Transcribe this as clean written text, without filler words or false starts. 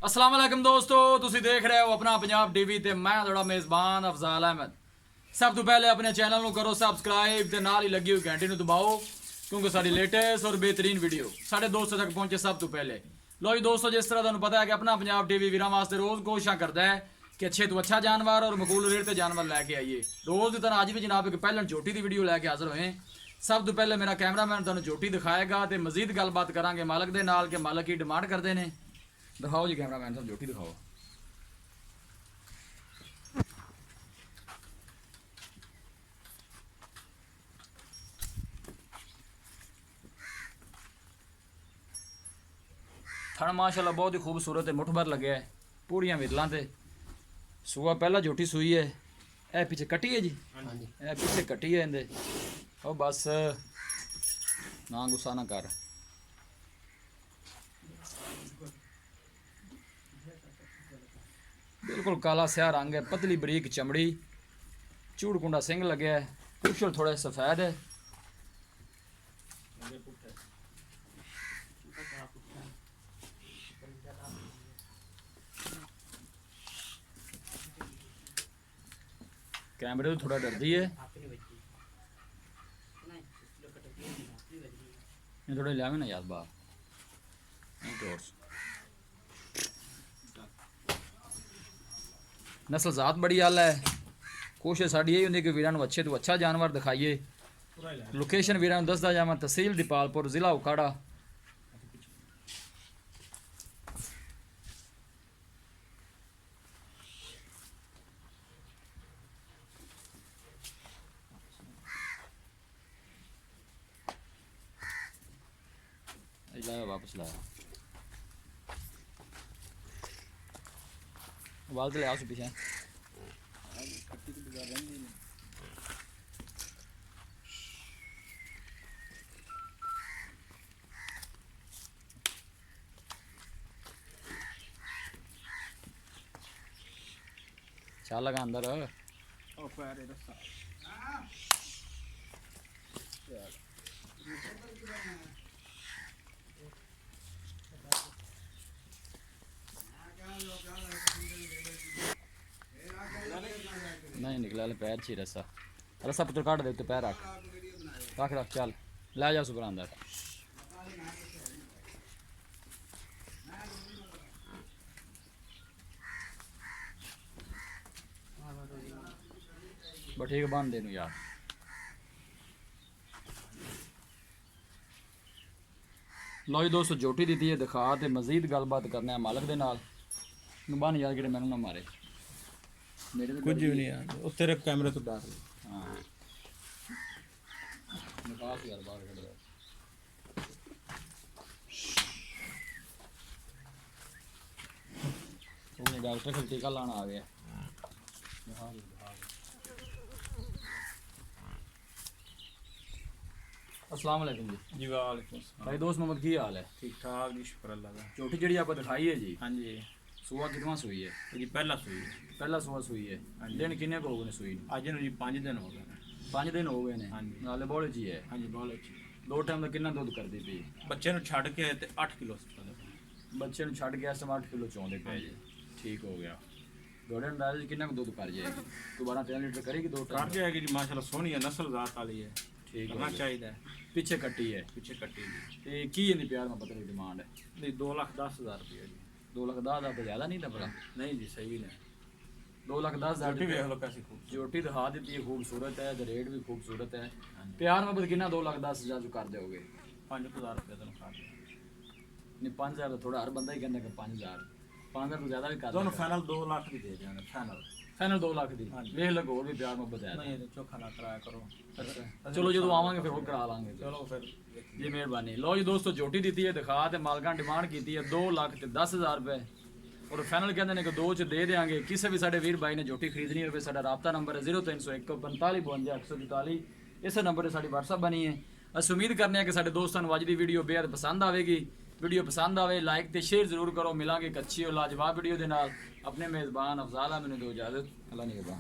अस्सलाम वालेकुम दोस्तों, तुसी देख रहे हो अपना पंजाब टीवी ते मैं थोड़ा मेज़बान अफजाल अहमद। सब तो पहले अपने चैनल को करो सबसक्राइब ते नाल ही लगी हुई घंटी नूं दबाओ क्योंकि साडी लेटेस्ट और बेहतरीन वीडियो साढ़े दोस्तों तक पहुंचे सब तो पहले। लो जी दोस्तों, जिस तरह तुहानूं पता है कि अपना पंजाब टीवी वीरां वास्ते रोज़ कोशिशां करदा है कि अच्छे तो अच्छा जानवर और मकबूल रेट ते जानवर लैके आइए। रोज़ की तरह अज भी जनाब एक पहलन झोटी की वीडियो लैके हाजिर होए। सब तो पहले मेरा कैमरामैन तुहानूं झोटी दिखाएगा तो मजीद गलबात करांगे मालक दे नाल कि मालक की डिमांड करते हैं। दिखाओ जी कैमरामैन साहब, झोटी दिखाओ। थन माशाल्लाह बहुत ही खूबसूरत है, मुठ भर लगे है, पूरियां विरलां ते सूआ पहला झोटी सूई है। ए पीछे कटी है जी, ए पीछे कटी है इंदे। ओ बस ना गुस्सा ना कर। बिल्कुल काला स्या रंग है, पतली बरीक चमड़ी, चूड़कुंडा सिंग लगे है, पुछल थोड़ा सफेद है। कैमरे तो थोड़ा डरती है, ये थोड़े लिया ना याद बाहर। नस्ल ज़ात बड़ी आला है। कोशिश साड़ी यही होंगी कि वीरां नूं अच्छे तो अच्छा जानवर दिखाइए। लोकेशन वीरां नूं दसदा जावां, तहसील दीपालपुर, जिला उकाड़ा। लाया वापस लाया, आवाज ले आओ पीछे। चल लगा अंदर नहीं निकला, पैर छी रस्सा रस्सा पुत्र काट दे उत्ते, पैर रख रख रख, चल लै जा सुपर अंदर। बस ठीक बन दे यार। लो जी दोस्तों, झोटी दी है दिखा तो मजीद गलबात करने मालक दे नाल। बन यार कि मैनू ना मारे, मेरे कुछ भी नहीं यार, वो तेरे कैमरे तो डर। हाँ निकाल यार बाहर कट दे। डॉक्टर फिर टीका लाना आ गया। अस्सलाम वालेकुम जी। जी वालेकुम अस्सलाम। भाई दोस्त मोहम्मद की हाल है? ठीक ठाक जी, शुक्र अल्लाह का। झोटी जी आपको दिखाई है जी, हाँ जी, सुबह कितना सुई है? जी पहला सुई पहला सुबह सुई है। दिन किन्ने को हो गए सुई? अज नूं जी 5 दिन हो गए। 5 दिन हो गए ने। हाँ जी। नाले बोले जी है। हाँ जी बहुत अच्छी। 2 टाइम का कितना दुध करती पी? बच्चे नूं छड़ के ते 8 किलो सुता। बच्चे ਨੂੰ ਛੱਡ ਕੇ ਇਸ ਟਾਈਮ 8 ਕਿਲੋ ਚੋਂਦੇ ਪਏ ਜੀ। ठीक हो गया। घोड़े अंदाजे कितना दुध कर जाएगी? 12-13 लीटर करेगी 2 टाइम? कर जाएगी जी माशाल्लाह, सोहनी है, नस्ल ज़ात वाली है। ठीक करना है। चाहिए। पीछे कट्टी है, पीछे कट्टी जी। ते की इन्नी प्यार में पता नहीं डिमांड है? नहीं 2,10,000 रुपये जी। 2,10,000 तो ज़्यादा नहीं था बड़ा? नहीं जी सही नहीं। 2,10,000 झोटी देख लो कैसी खूब। झोटी दिखा दी है, खूबसूरत है, तो रेट भी खूबसूरत है। प्यार में कितना 2,10,000 जो कर दोगे? 5,000 रुपये तो खा दिया। नहीं 5,000 तो थोड़ा हर बंदा ही कहता कि 5,000 तो ज़्यादा भी कर दोनों देगा। फाइनल 2 लाख की दे देंगे फाइनल। फाइनल 2 लाख दी। हाँ जी। वेख लगो और भी प्यार मोहब्बत है। नहीं चोखा ना कराया करो। अच्छा चलो जो आवांगे फिर और करा लांगे। चलो फिर जी मेहरबानी। लो जी दोस्तों, झोटी दी है दिखा तो मालकां डिमांड की है 2,10,000 रुपये और फाइनल कहते हैं कि 2 च दे देंगे। किसी भी साढ़े वीर भाई ने झोटी खरीदनी हो साਡਾ राबता नंबर है 0301 45 52 844। इस नंबर से साड़ी WhatsApp बनी है। अस उम्मीद करने हैं कि साढ़े दोस्तों अज की वीडियो बेहद पसंद आएगी। वीडियो पसंद आए लाइक तो शेयर जरूर करो। मिलांगे एक अच्छी और लाजवाब वीडियो के नाल। अपने मेज़बान अफजाल मैंने दो इजाज़त। अल्लाह निगहबान।